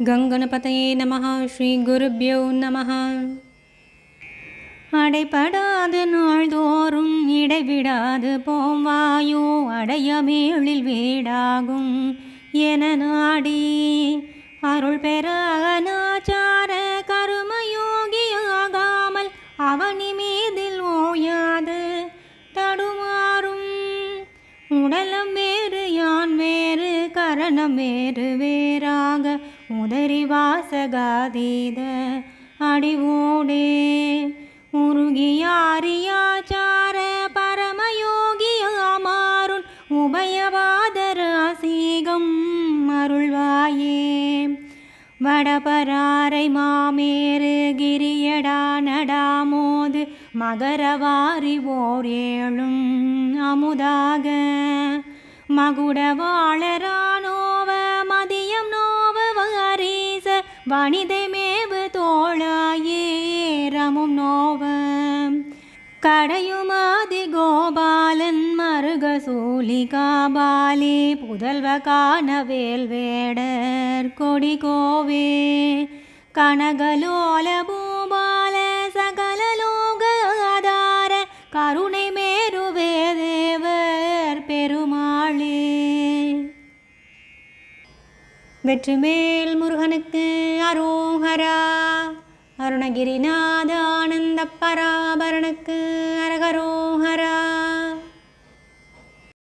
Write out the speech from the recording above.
கங்கணபதயே நமः. ஸ்ரீ குருப்யோ நமः. அடைபடாது நாள்தோறும் இடைவிடாது போவாயோ அடையமேளில் வீடாகும் என நாடி அருள் பெற அநாச்சார கருமயோகியாகாமல் அவனி மீதில் ஓயாது தடுமாறும். உடலம் வேறு யான் வேறு கரணம் வேறு வேறாக உதறி வாசகாதீத அடிவோடே உருகியாரியாச்சார பரமயோகியாமாறுன் உபயவாதராசீகம் அருள்வாயே. வடபராரை மாமேறு கிரியடா நடாமோது மகரவாரி ஓர் ஏழும் அமுதாக மகுடவாளரானோவ மதியம் நோவ வாரீச வனிதை மேவு தோளாயேரமும் நோவ கடையுமாதி கோபாலன் மருகசூலி காபாலி புதல்வ காணவேல் வேடர் கொடி கோவே கனகலோல பூபால சகலலோக ஆதார கருணை மேருவே தேவர் பெருமாளே. வெற்றிமேல் முருகனுக்கு அரோஹரா. அருணகிரிநாத ஆனந்த பராபரனுக்கு அரகரோஹரா.